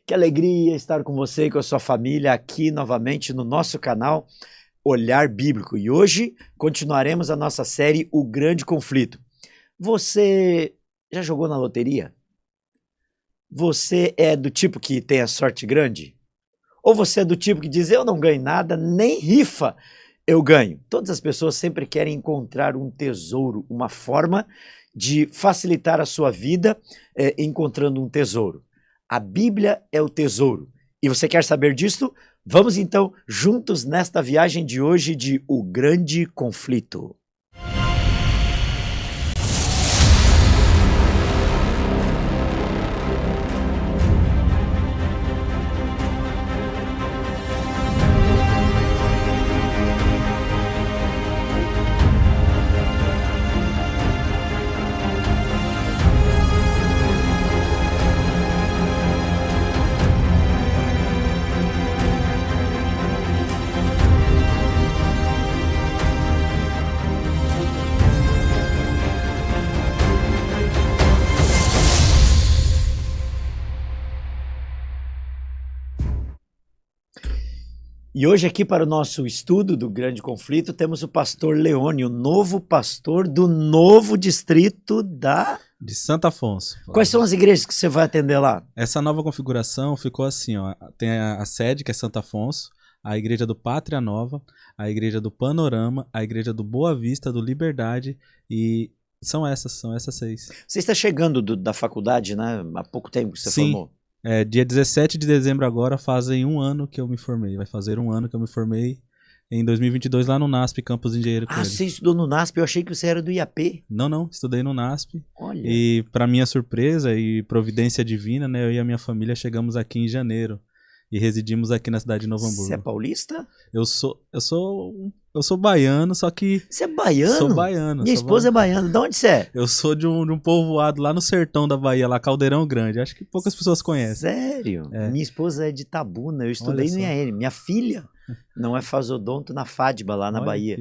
Que alegria estar com você e com a sua família aqui novamente no nosso canal Olhar Bíblico. E hoje continuaremos a nossa série O Grande Conflito. Você já jogou na loteria? Você é do tipo que tem a sorte grande? Ou você é do tipo que diz, eu não ganho nada, nem rifa eu ganho? Todas as pessoas sempre querem encontrar um tesouro, uma forma de facilitar a sua vida encontrando um tesouro. A Bíblia é o tesouro. E você quer saber disso? Vamos então juntos nesta viagem de hoje de O Grande Conflito. E hoje aqui para o nosso estudo do Grande Conflito temos o pastor Leone, o novo pastor do novo distrito de Santo Afonso. Quais são as igrejas que você vai atender lá? Essa nova configuração ficou assim, ó, tem a sede que é Santo Afonso, a igreja do Pátria Nova, a igreja do Panorama, a igreja do Boa Vista, do Liberdade e são essas 6. Você está chegando da faculdade, né? Há pouco tempo que você formou. Dia 17 de dezembro agora fazem um ano que eu me formei. Vai fazer um ano que eu me formei em 2022 lá no NASP, Campus Engenheiro Coelho. Você estudou no NASP? Eu achei que você era do IAP. Não, estudei no NASP. Olha. E para minha surpresa e providência divina, né, eu e a minha família chegamos aqui em janeiro e residimos aqui na cidade de Novo Hamburgo. Você é paulista? Eu sou baiano, só que... Você é baiano? Sou baiano. Minha esposa é baiana. De onde você é? Eu sou de um povoado lá no sertão da Bahia, lá Caldeirão Grande. Acho que poucas pessoas conhecem. Sério? É. Minha esposa é de Tabuna. Eu estudei no IAN. Minha filha não é fazodonto na FADBA, lá na Bahia.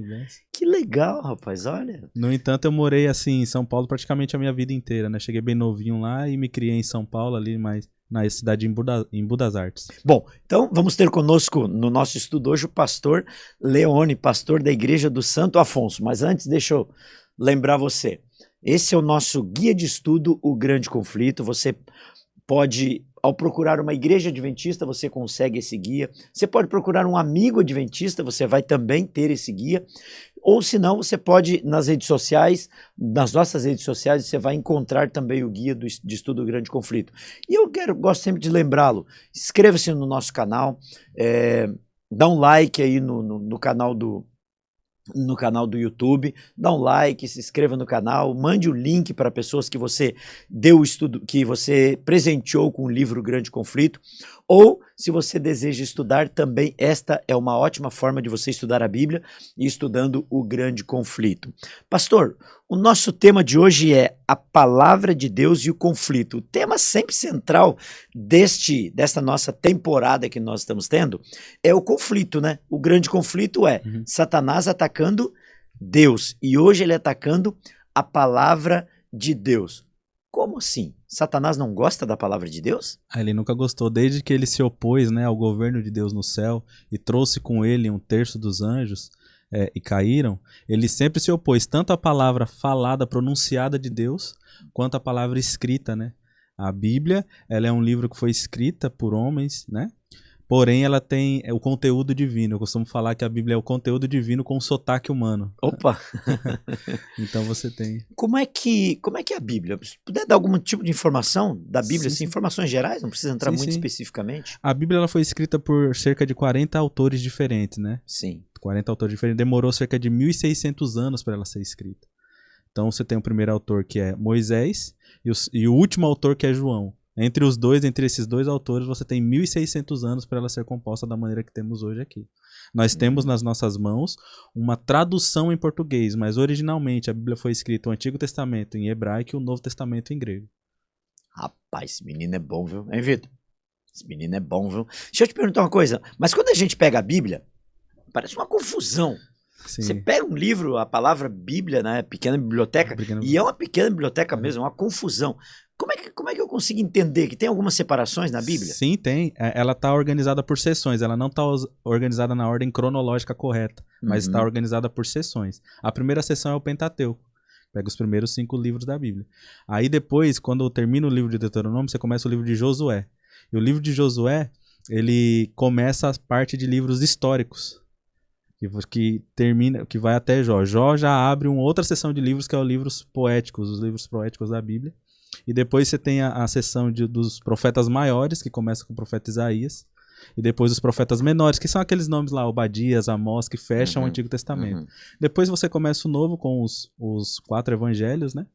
Que legal, rapaz, olha. No entanto, eu morei assim em São Paulo praticamente a minha vida inteira, né? Cheguei bem novinho lá e me criei em São Paulo ali, mas na cidade em Budas Artes. Bom, então vamos ter conosco no nosso estudo hoje o pastor Leone, pastor da Igreja do Santo Afonso. Mas antes, deixa eu lembrar você. Esse é o nosso guia de estudo, O Grande Conflito. Você pode, ao procurar uma igreja adventista, você consegue esse guia. Você pode procurar um amigo adventista, você vai também ter esse guia. Ou se não, você pode, nas redes sociais, nas nossas redes sociais, você vai encontrar também o guia de estudo do Grande Conflito. E eu gosto sempre de lembrá-lo, inscreva-se no nosso canal, dá um like aí no canal do YouTube, dá um like, se inscreva no canal, mande o link para pessoas que você deu o estudo, que você presenteou com o livro Grande Conflito, ou se você deseja estudar também, esta é uma ótima forma de você estudar a Bíblia e estudando o Grande Conflito. Pastor, o nosso tema de hoje é a Palavra de Deus e o conflito. O tema sempre central desta nossa temporada que nós estamos tendo é o conflito, né? O grande conflito é Satanás atacando Deus e hoje ele atacando a Palavra de Deus. Como assim? Satanás não gosta da palavra de Deus? Ele nunca gostou, desde que ele se opôs, né, ao governo de Deus no céu e trouxe com ele 1/3 dos anjos e caíram, ele sempre se opôs tanto à palavra falada, pronunciada de Deus, quanto à palavra escrita, né? A Bíblia, ela é um livro que foi escrita por homens, né? Porém, ela tem o conteúdo divino. Eu costumo falar que a Bíblia é o conteúdo divino com sotaque humano. Opa! Então você tem. Como é que é a Bíblia? Se puder dar algum tipo de informação da Bíblia, assim, informações gerais, não precisa entrar muito especificamente. A Bíblia ela foi escrita por cerca de 40 autores diferentes, né? Sim. 40 autores diferentes. Demorou cerca de 1.600 anos para ela ser escrita. Então você tem o primeiro autor que é Moisés e o último autor que é João. Entre esses dois autores, você tem 1.600 anos para ela ser composta da maneira que temos hoje aqui. Nós temos nas nossas mãos uma tradução em português, mas originalmente a Bíblia foi escrita o Antigo Testamento em hebraico e o Novo Testamento em grego. Rapaz, esse menino é bom, viu? Hein, Vitor? Esse menino é bom, viu? Deixa eu te perguntar uma coisa, mas quando a gente pega a Bíblia, parece uma confusão. Sim. Você pega um livro, a palavra Bíblia, né, pequena biblioteca, e é uma pequena biblioteca mesmo, é uma confusão. como é que eu consigo entender que tem algumas separações na Bíblia? Sim, tem. Ela está organizada por seções. Ela não está organizada na ordem cronológica correta, mas está organizada por seções. A primeira seção é o Pentateuco. Pega os primeiros 5 livros da Bíblia. Aí depois, quando termina o livro de Deuteronômio, você começa o livro de Josué. E o livro de Josué, ele começa a parte de livros históricos, que termina, que vai até Jó. Jó já abre uma outra seção de livros que é os livros poéticos, os livros poéticos da Bíblia. E depois você tem a seção dos profetas maiores, que começa com o profeta Isaías. E depois os profetas menores, que são aqueles nomes lá, Obadias, Amós, que fecham o Antigo Testamento. Depois você começa o Novo com os 4 evangelhos, né?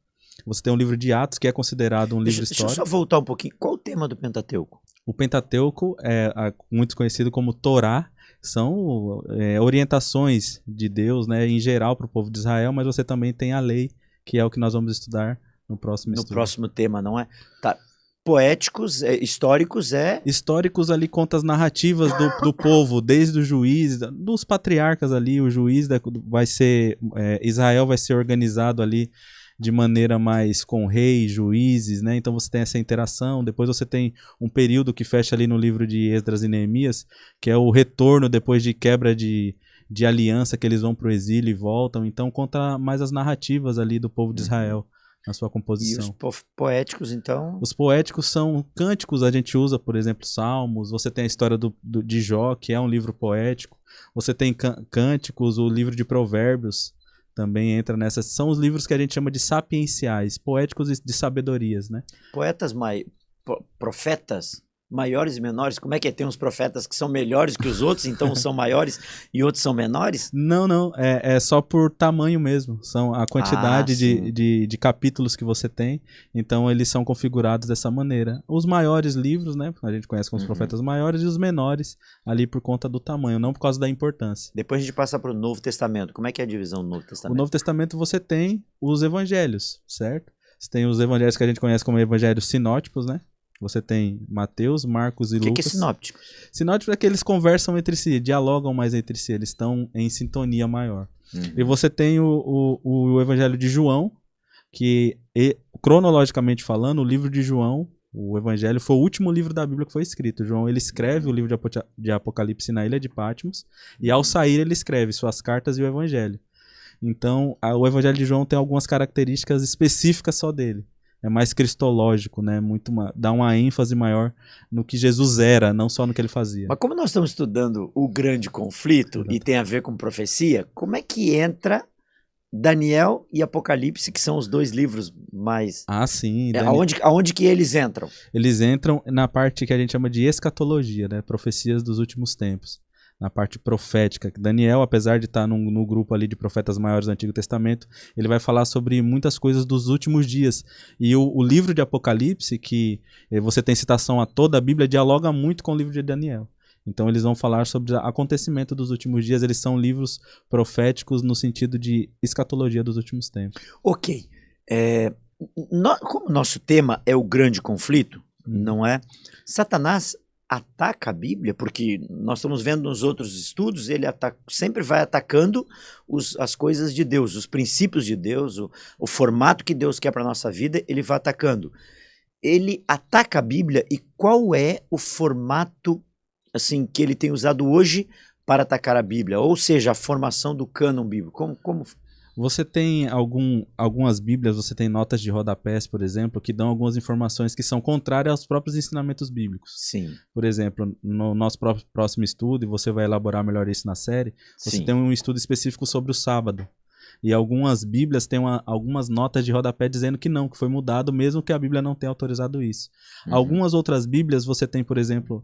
Você tem um livro de Atos, que é considerado um livro histórico. Deixa eu só voltar um pouquinho. Qual o tema do Pentateuco? O Pentateuco é muito conhecido como Torá. São orientações de Deus, né, em geral para o povo de Israel, mas você também tem a lei, que é o que nós vamos estudar no próximo estudo. No próximo tema, não é? Tá. Poéticos, históricos Históricos ali conta as narrativas do povo, desde o juiz, dos patriarcas ali, o juiz vai ser... Israel vai ser organizado ali de maneira mais com reis, juízes, né? Então você tem essa interação. Depois você tem um período que fecha ali no livro de Esdras e Neemias, que é o retorno depois de quebra de aliança, que eles vão para o exílio e voltam. Então conta mais as narrativas ali do povo de Israel na sua composição. E os poéticos, então? Os poéticos são cânticos, a gente usa, por exemplo, salmos. Você tem a história de Jó, que é um livro poético. Você tem cânticos, o livro de Provérbios também entra nessa. São os livros que a gente chama de sapienciais, poéticos de sabedorias, né? Profetas maiores e menores? Como é que é? Tem uns profetas que são melhores que os outros, então são maiores e outros são menores? Não. É só por tamanho mesmo. São a quantidade de capítulos que você tem. Então eles são configurados dessa maneira. Os maiores livros, né? A gente conhece como os profetas maiores, e os menores ali por conta do tamanho, não por causa da importância. Depois a gente passa para o Novo Testamento. Como é que é a divisão do Novo Testamento? O Novo Testamento você tem os evangelhos, certo? Você tem os evangelhos que a gente conhece como evangelhos sinóticos, né? Você tem Mateus, Marcos e Lucas. O que é sinóptico? Sinóptico é que eles conversam entre si, dialogam mais entre si, eles estão em sintonia maior. E você tem o Evangelho de João, que cronologicamente falando, o livro de João, o Evangelho, foi o último livro da Bíblia que foi escrito. João, ele escreve o livro de Apocalipse na ilha de Patmos, e ao sair ele escreve suas cartas e o Evangelho. Então, o Evangelho de João tem algumas características específicas só dele. É mais cristológico, né? Dá uma ênfase maior no que Jesus era, não só no que ele fazia. Mas como nós estamos estudando o grande conflito e tem a ver com profecia, como é que entra Daniel e Apocalipse, que são os 2 livros mais... Sim. Aonde que eles entram? Eles entram na parte que a gente chama de escatologia, né? Profecias dos últimos tempos. Na parte profética. Daniel, apesar de estar no grupo ali de profetas maiores do Antigo Testamento, ele vai falar sobre muitas coisas dos últimos dias. E o livro de Apocalipse, que você tem citação a toda a Bíblia, dialoga muito com o livro de Daniel. Então eles vão falar sobre o acontecimento dos últimos dias. Eles são livros proféticos no sentido de escatologia dos últimos tempos. Ok. Como nosso tema é o grande conflito, não é? Satanás ataca a Bíblia, porque nós estamos vendo nos outros estudos, ele sempre vai atacando as coisas de Deus, os princípios de Deus, o formato que Deus quer para a nossa vida, ele vai atacando. Ele ataca a Bíblia, e qual é o formato assim, que ele tem usado hoje para atacar a Bíblia? Ou seja, a formação do cânon bíblico. Como... Você tem algumas Bíblias, você tem notas de rodapés, por exemplo, que dão algumas informações que são contrárias aos próprios ensinamentos bíblicos. Sim. Por exemplo, no nosso próximo estudo, e você vai elaborar melhor isso na série, você tem um estudo específico sobre o sábado. E algumas Bíblias têm algumas notas de rodapé dizendo que não, que foi mudado, mesmo que a Bíblia não tenha autorizado isso. Algumas outras Bíblias, você tem, por exemplo,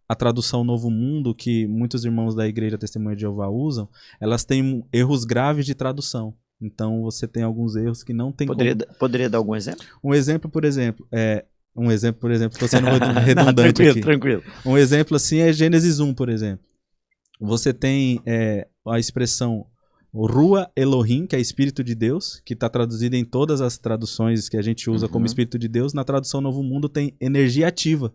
a tradução Novo Mundo, que muitos irmãos da Igreja Testemunha de Jeová usam, elas têm erros graves de tradução. Então você tem alguns erros que não tem Poderia dar algum exemplo? Um exemplo, por exemplo, estou sendo redundante não, aqui. Tranquilo. Um exemplo assim é Gênesis 1, por exemplo. Você tem a expressão Rua Elohim, que é Espírito de Deus, que está traduzida em todas as traduções que a gente usa como Espírito de Deus. Na tradução Novo Mundo tem energia ativa.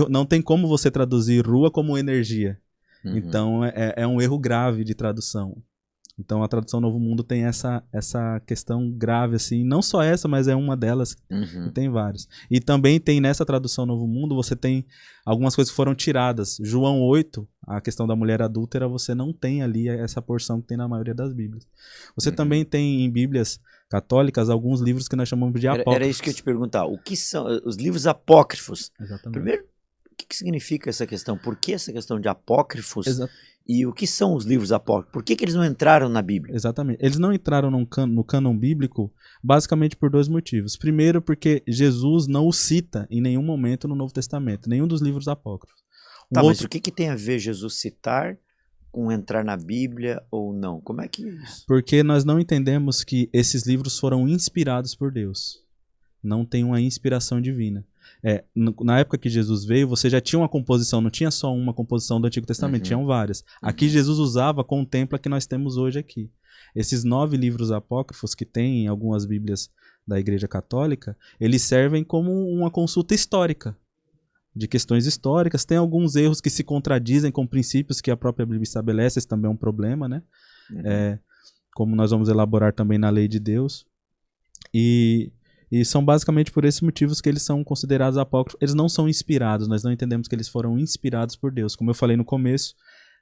Não tem como você traduzir rua como energia. Então é um erro grave de tradução. Então a tradução Novo Mundo tem essa questão grave, assim, não só essa, mas é uma delas, e tem várias. E também tem nessa tradução Novo Mundo, você tem algumas coisas que foram tiradas. João 8, a questão da mulher adúltera, você não tem ali essa porção que tem na maioria das Bíblias. Você também tem em Bíblias católicas alguns livros que nós chamamos de apócrifos. Era isso que eu ia te perguntar. O que são os livros apócrifos? Exatamente. Primeiro, o que significa essa questão? Por que essa questão de apócrifos? Exato. E o que são os livros apócrifos? Por que eles não entraram na Bíblia? Exatamente. Eles não entraram no cânon bíblico basicamente por dois motivos. Primeiro, porque Jesus não o cita em nenhum momento no Novo Testamento, nenhum dos livros apócrifos. Mas o que tem a ver Jesus citar com entrar na Bíblia ou não? Como é que é isso? Porque nós não entendemos que esses livros foram inspirados por Deus. Não tem uma inspiração divina. Na época que Jesus veio, você já tinha uma composição, não tinha só uma composição do Antigo Testamento, tinham várias. Aqui Jesus usava, contempla que nós temos hoje aqui. Esses 9 livros apócrifos que tem em algumas Bíblias da Igreja Católica, eles servem como uma consulta histórica, de questões históricas. Tem alguns erros que se contradizem com princípios que a própria Bíblia estabelece, esse também é um problema, né? Como nós vamos elaborar também na lei de Deus. E são basicamente por esses motivos que eles são considerados apócrifos. Eles não são inspirados, nós não entendemos que eles foram inspirados por Deus. Como eu falei no começo,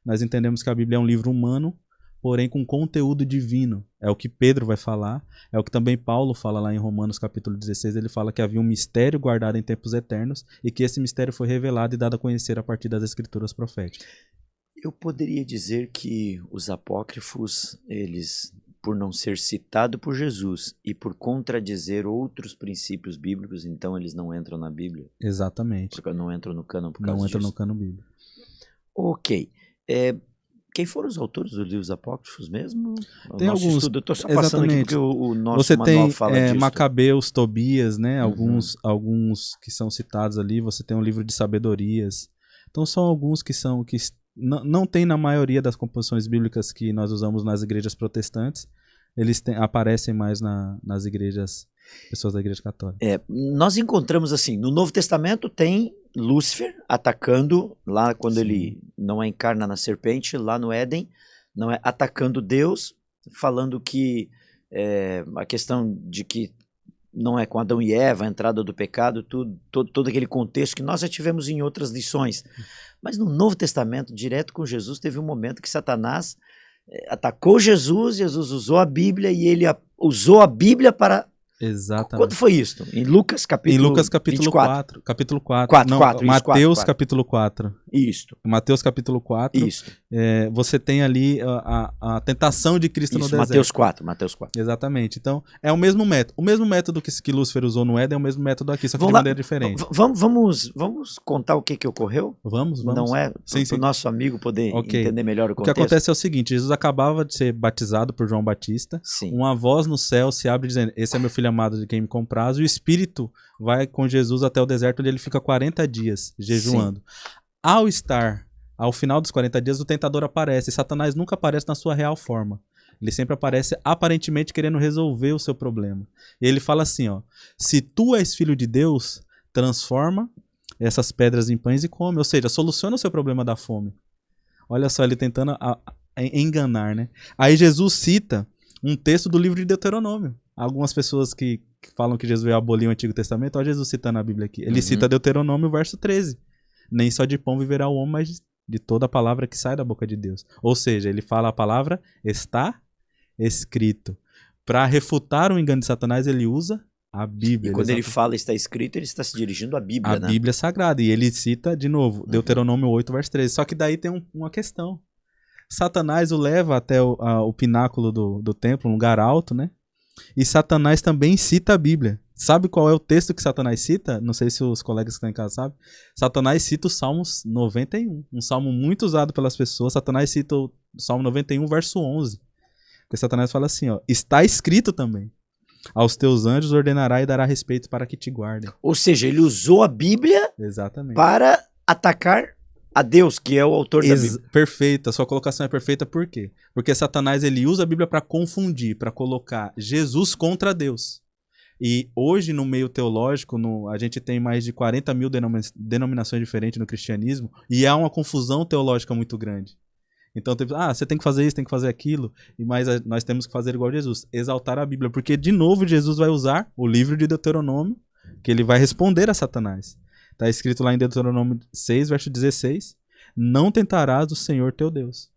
nós entendemos que a Bíblia é um livro humano, porém com conteúdo divino. É o que Pedro vai falar, é o que também Paulo fala lá em Romanos capítulo 16, ele fala que havia um mistério guardado em tempos eternos e que esse mistério foi revelado e dado a conhecer a partir das escrituras proféticas. Eu poderia dizer que os apócrifos, eles, por não ser citado por Jesus e por contradizer outros princípios bíblicos, então eles não entram na Bíblia? Exatamente. Porque não entram no cânon por causa disso. Não entram no cânon bíblico. Ok. Quem foram os autores dos livros apócrifos mesmo? Tem alguns. Estudo, eu estou só passando aqui porque o nosso você manual tem, fala disso. Macabeus, Tobias, né? Alguns que são citados ali. Você tem um livro de sabedorias. Então são alguns que não tem na maioria das composições bíblicas que nós usamos nas igrejas protestantes. Eles aparecem mais nas igrejas, pessoas da igreja católica. Nós encontramos assim, no Novo Testamento tem Lúcifer atacando, lá quando ele não encarna na serpente, lá no Éden, não é atacando Deus, falando que a questão de que não é com Adão e Eva, a entrada do pecado, todo aquele contexto que nós já tivemos em outras lições. Mas no Novo Testamento, direto com Jesus, teve um momento que Satanás atacou Jesus usou a Bíblia e ele usou a Bíblia para... Exatamente. Quando foi isso? Em Lucas capítulo 4. Capítulo 4. Mateus capítulo 4. Isto. Mateus capítulo 4. Isto. Você tem ali a tentação de Cristo no deserto. Mateus 4. Exatamente. Então, é o mesmo método. O mesmo método que Lúcifer usou no Éden é o mesmo método aqui, só que de maneira diferente. Vamos contar o que ocorreu? Vamos. Não é? Para o nosso amigo poder entender melhor o contexto. O que acontece é o seguinte, Jesus acabava de ser batizado por João Batista. Sim. Uma voz no céu se abre dizendo, esse é meu filho amado de quem me compraz, e o Espírito vai com Jesus até o deserto, onde ele fica 40 dias jejuando. Sim. Ao final dos 40 dias, o tentador aparece, e Satanás nunca aparece na sua real forma. Ele sempre aparece aparentemente querendo resolver o seu problema. E ele fala assim, se tu és filho de Deus, transforma essas pedras em pães e come. Ou seja, soluciona o seu problema da fome. Olha só, ele tentando enganar, né? Aí Jesus cita um texto do livro de Deuteronômio. Algumas pessoas que falam que Jesus veio abolir o Antigo Testamento, olha Jesus citando a Bíblia aqui. Ele cita Deuteronômio, verso 13. Nem só de pão viverá o homem, mas de toda a palavra que sai da boca de Deus. Ou seja, ele fala a palavra está escrito. Para refutar o engano de Satanás, ele usa a Bíblia. E quando ele fala está escrito, ele está se dirigindo à Bíblia, né? A Bíblia Sagrada. E ele cita, de novo, Deuteronômio 8, verso 13. Só que daí tem uma questão. Satanás o leva até o pináculo do templo, um lugar alto, né? E Satanás também cita a Bíblia. Sabe qual é o texto que Satanás cita? Não sei se os colegas que estão em casa sabem. Satanás cita o Salmos 91, um salmo muito usado pelas pessoas. Satanás cita o Salmo 91, verso 11. Porque Satanás fala assim, está escrito também. Aos teus anjos ordenará e dará respeito para que te guardem. Ou seja, ele usou a Bíblia para atacar a Deus, que é o autor da Bíblia. Perfeita, sua colocação é perfeita, por quê? Porque Satanás ele usa a Bíblia para confundir, para colocar Jesus contra Deus. E hoje no meio teológico, a gente tem mais de 40 mil denominações diferentes no cristianismo, e há uma confusão teológica muito grande. Então, você tem que fazer isso, tem que fazer aquilo, mas nós temos que fazer igual Jesus, exaltar a Bíblia, porque de novo Jesus vai usar o livro de Deuteronômio, que ele vai responder a Satanás. Está escrito lá em Deuteronômio 6, verso 16, não tentarás o Senhor teu Deus.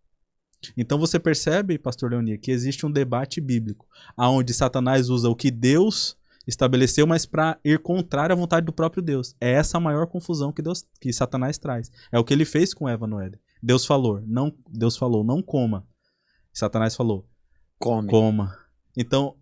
Então você percebe, pastor Leoni, que existe um debate bíblico, onde Satanás usa o que Deus estabeleceu, mas para ir contrário à vontade do próprio Deus. É essa a maior confusão que Satanás traz. É o que ele fez com Eva no Éden. Deus falou, não coma. Satanás falou, coma. Então,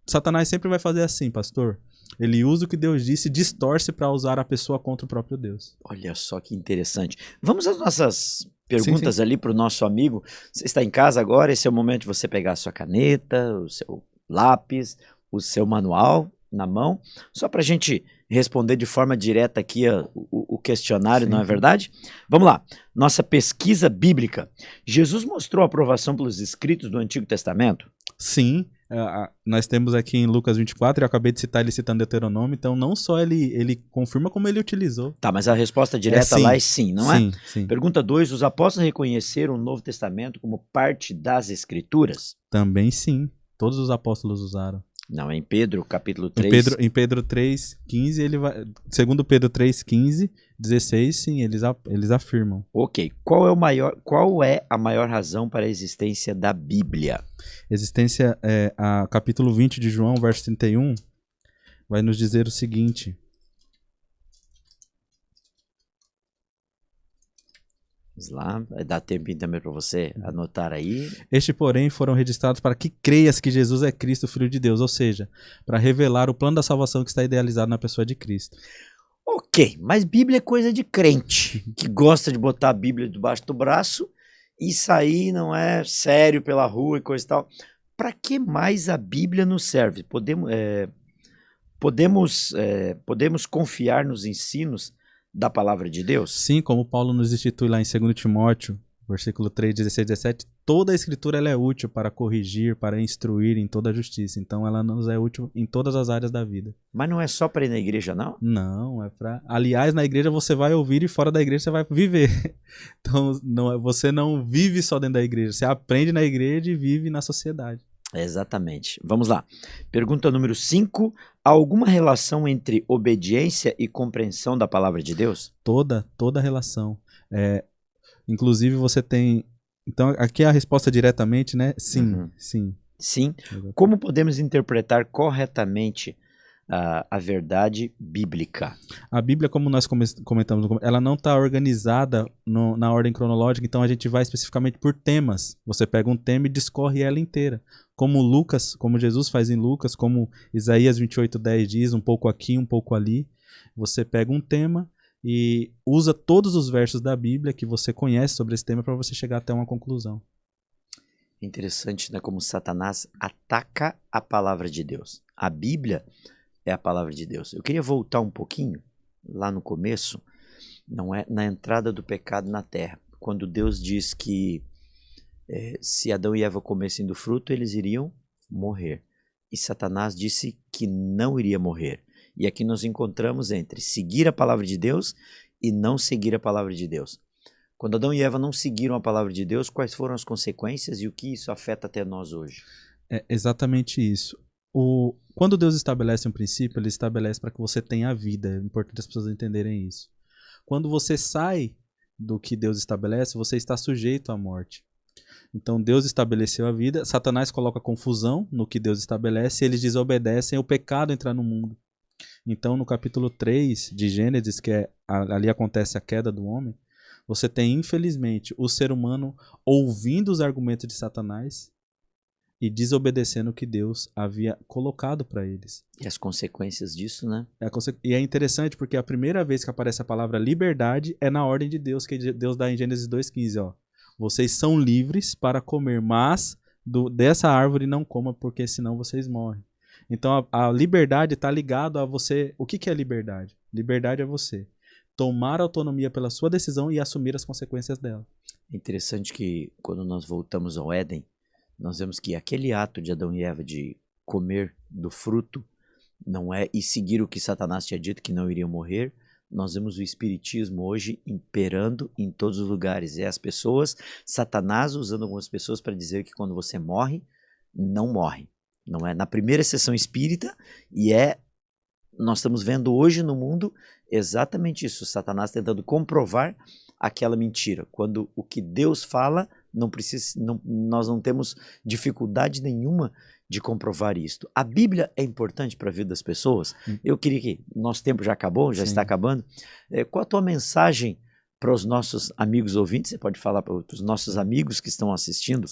Satanás sempre vai fazer assim, pastor. Ele usa o que Deus disse e distorce para usar a pessoa contra o próprio Deus. Olha só que interessante. Vamos às nossas perguntas ali para o nosso amigo. Você está em casa agora, esse é o momento de você pegar a sua caneta, o seu lápis, o seu manual na mão, só para a gente responder de forma direta aqui o questionário, não é verdade? Vamos lá. Nossa pesquisa bíblica. Jesus mostrou aprovação pelos escritos do Antigo Testamento? Sim. Nós temos aqui em Lucas 24, eu acabei de citar ele citando Deuteronômio, então não só ele confirma como ele utilizou. Tá, mas a resposta direta lá é sim, não é? Sim. Pergunta 2, os apóstolos reconheceram o Novo Testamento como parte das Escrituras? Também sim, todos os apóstolos usaram. Não, em Pedro, capítulo 3. Em Pedro 3,15, ele vai. Segundo Pedro 3,15, 16, sim, eles afirmam. Ok. Qual é a maior razão para a existência da Bíblia? Existência, capítulo 20 de João, verso 31, vai nos dizer o seguinte. Vamos lá, vai dar tempinho também para você anotar aí. Este, porém, foram registrados para que creias que Jesus é Cristo, Filho de Deus, ou seja, para revelar o plano da salvação que está idealizado na pessoa de Cristo. Ok, mas Bíblia é coisa de crente, que gosta de botar a Bíblia debaixo do braço e sair, não é, sério pela rua e coisa e tal. Para que mais a Bíblia nos serve? Podemos confiar nos ensinos da palavra de Deus? Sim, como Paulo nos institui lá em 2 Timóteo, versículo 3, 16, 17, toda a escritura ela é útil para corrigir, para instruir em toda a justiça. Então ela nos é útil em todas as áreas da vida. Mas não é só para ir na igreja, não? Não, é para... Aliás, na igreja você vai ouvir e fora da igreja você vai viver. Então você não vive só dentro da igreja, você aprende na igreja e vive na sociedade. Exatamente. Vamos lá. Pergunta número 5. Há alguma relação entre obediência e compreensão da palavra de Deus? Toda relação. Inclusive você tem... Então aqui a resposta diretamente, né? Sim, sim. Sim. Como podemos interpretar corretamente a verdade bíblica? A Bíblia, como nós comentamos, ela não está organizada na ordem cronológica, então a gente vai especificamente por temas. Você pega um tema e discorre ela inteira. Como Jesus faz em Lucas, como Isaías 28:10 diz, um pouco aqui, um pouco ali. Você pega um tema e usa todos os versos da Bíblia que você conhece sobre esse tema para você chegar até uma conclusão. Interessante, né? Como Satanás ataca a palavra de Deus. A Bíblia é a palavra de Deus. Eu queria voltar um pouquinho, lá no começo, não é, na entrada do pecado na terra, quando Deus diz que se Adão e Eva comessem do fruto, eles iriam morrer. E Satanás disse que não iria morrer. E aqui nós encontramos entre seguir a palavra de Deus e não seguir a palavra de Deus. Quando Adão e Eva não seguiram a palavra de Deus, quais foram as consequências e o que isso afeta até nós hoje? É exatamente isso. Quando Deus estabelece um princípio, ele estabelece para que você tenha vida. É importante as pessoas entenderem isso. Quando você sai do que Deus estabelece, você está sujeito à morte. Então Deus estabeleceu a vida, Satanás coloca confusão no que Deus estabelece, eles desobedecem, o pecado entra no mundo. Então no capítulo 3 de Gênesis, que ali acontece a queda do homem, você tem infelizmente o ser humano ouvindo os argumentos de Satanás e desobedecendo o que Deus havia colocado para eles. E as consequências disso, né? E é interessante porque a primeira vez que aparece a palavra liberdade é na ordem de Deus, que Deus dá em Gênesis 2:15, ó. Vocês são livres para comer, mas dessa árvore não coma, porque senão vocês morrem. Então a liberdade está ligada a você. O que é liberdade? Liberdade é você tomar autonomia pela sua decisão e assumir as consequências dela. É interessante que quando nós voltamos ao Éden, nós vemos que aquele ato de Adão e Eva de comer do fruto não é e seguir o que Satanás tinha dito que não iriam morrer, Nós vemos o espiritismo hoje imperando em todos os lugares. As pessoas, Satanás usando algumas pessoas para dizer que quando você morre, não morre. Não é? Na primeira sessão espírita, nós estamos vendo hoje no mundo exatamente isso, Satanás tentando comprovar aquela mentira, quando o que Deus fala, nós não temos dificuldade nenhuma de comprovar isto. A Bíblia é importante para a vida das pessoas. Eu queria que, nosso tempo já acabou, já está acabando, qual a tua mensagem para os nossos amigos ouvintes? Você pode falar para os nossos amigos que estão assistindo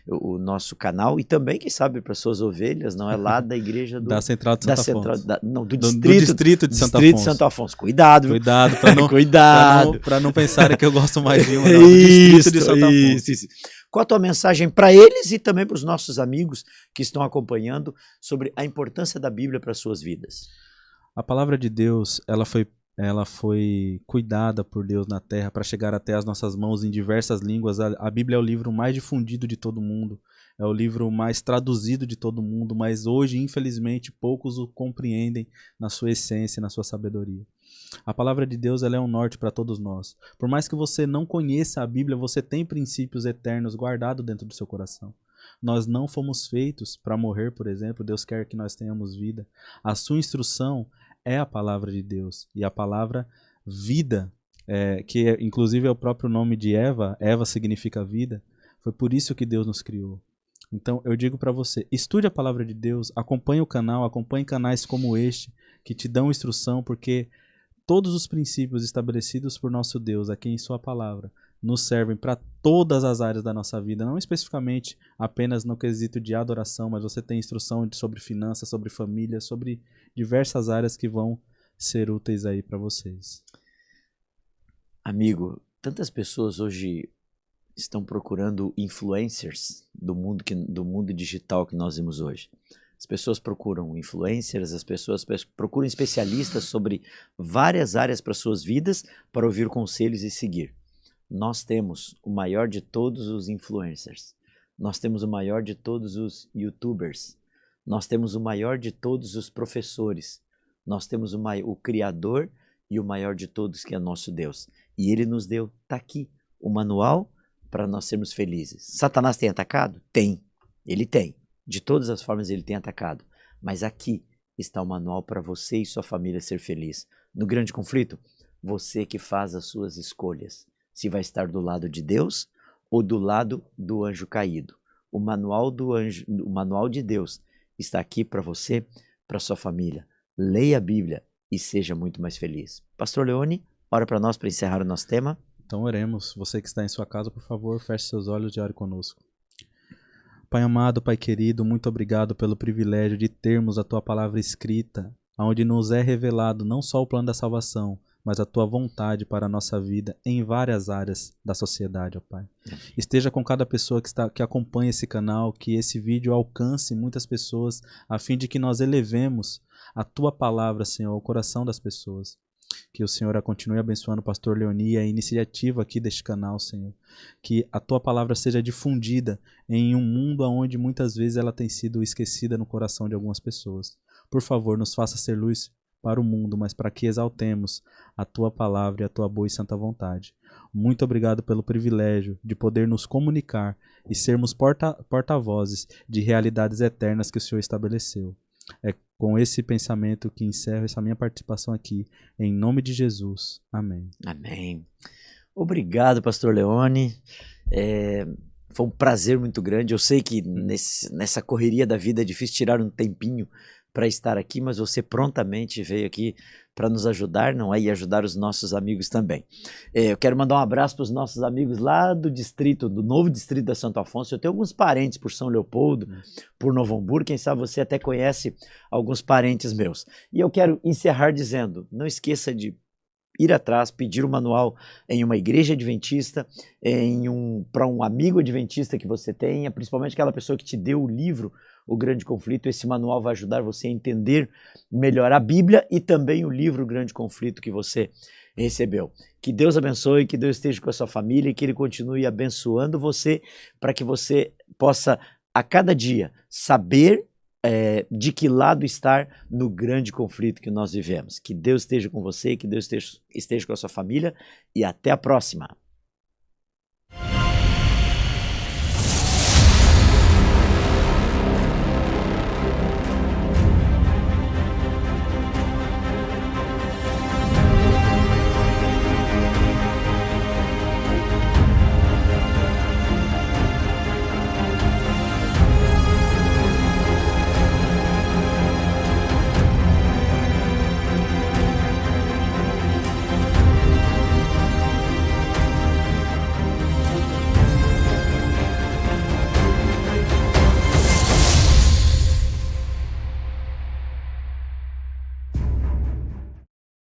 o nosso canal e também, quem sabe, para suas ovelhas, não é lá da igreja da Central de Santo Afonso. Do distrito de Santo Afonso. Cuidado. Cuidado, para não pensarem que eu gosto mais de um, não. Do distrito de Santo Afonso. Isso. Qual a tua mensagem para eles e também para os nossos amigos que estão acompanhando sobre a importância da Bíblia para as suas vidas? A palavra de Deus, ela foi cuidada por Deus na terra para chegar até as nossas mãos em diversas línguas. A Bíblia é o livro mais difundido de todo mundo, é o livro mais traduzido de todo mundo, mas hoje, infelizmente, poucos o compreendem na sua essência, na sua sabedoria. A palavra de Deus, ela é um norte para todos nós. Por mais que você não conheça a Bíblia, você tem princípios eternos guardados dentro do seu coração. Nós não fomos feitos para morrer, por exemplo. Deus quer que nós tenhamos vida. A sua instrução é a palavra de Deus, e a palavra vida, que inclusive é o próprio nome de Eva. Eva significa vida. Foi por isso que Deus nos criou. Então eu digo para você, estude a palavra de Deus, acompanhe o canal, acompanhe canais como este, que te dão instrução, porque todos os princípios estabelecidos por nosso Deus aqui em sua palavra nos servem para todas as áreas da nossa vida, não especificamente apenas no quesito de adoração, mas você tem instrução sobre finanças, sobre família, sobre diversas áreas que vão ser úteis aí para vocês. Amigo, tantas pessoas hoje estão procurando influencers do mundo digital que nós vemos hoje. As pessoas procuram influencers, as pessoas procuram especialistas sobre várias áreas para suas vidas para ouvir conselhos e seguir. Nós temos o maior de todos os influencers. Nós temos o maior de todos os youtubers. Nós temos o maior de todos os professores. Nós temos o Criador e o maior de todos, que é nosso Deus. E Ele nos deu, está aqui, o manual para nós sermos felizes. Satanás tem atacado? Tem. Ele tem. De todas as formas ele tem atacado. Mas aqui está o manual para você e sua família ser feliz. No grande conflito, você que faz as suas escolhas. Se vai estar do lado de Deus ou do lado do anjo caído. O manual de Deus está aqui para você, para sua família. Leia a Bíblia e seja muito mais feliz. Pastor Leone, ora para nós para encerrar o nosso tema. Então oremos. Você que está em sua casa, por favor, feche seus olhos e ore conosco. Pai amado, Pai querido, muito obrigado pelo privilégio de termos a Tua palavra escrita, onde nos é revelado não só o plano da salvação, mas a Tua vontade para a nossa vida em várias áreas da sociedade, ó Pai. Esteja com cada pessoa que acompanha esse canal, que esse vídeo alcance muitas pessoas, a fim de que nós elevemos a Tua palavra, Senhor, ao coração das pessoas. Que o Senhor continue abençoando o pastor Leoni e a iniciativa aqui deste canal, Senhor. Que a Tua palavra seja difundida em um mundo onde muitas vezes ela tem sido esquecida no coração de algumas pessoas. Por favor, nos faça ser luz para o mundo, mas para que exaltemos a Tua palavra e a Tua boa e santa vontade. Muito obrigado pelo privilégio de poder nos comunicar e sermos porta-vozes de realidades eternas que o Senhor estabeleceu. É com esse pensamento que encerro essa minha participação aqui, em nome de Jesus. Amém. Amém. Obrigado, pastor Leone. Foi um prazer muito grande. Eu sei que nessa correria da vida é difícil tirar um tempinho para estar aqui, mas você prontamente veio aqui para nos ajudar, não é? E ajudar os nossos amigos também. Eu quero mandar um abraço para os nossos amigos lá do novo distrito da Santo Afonso. Eu tenho alguns parentes por São Leopoldo, por Novo Hamburgo, quem sabe você até conhece alguns parentes meus. E eu quero encerrar dizendo, não esqueça de ir atrás, pedir o manual em uma igreja adventista, para um amigo adventista que você tenha, principalmente aquela pessoa que te deu o livro, O Grande Conflito. Esse manual vai ajudar você a entender melhor a Bíblia e também o livro O Grande Conflito que você recebeu. Que Deus abençoe, que Deus esteja com a sua família e que Ele continue abençoando você para que você possa a cada dia saber de que lado estar no grande conflito que nós vivemos. Que Deus esteja com você, que Deus esteja com a sua família e até a próxima.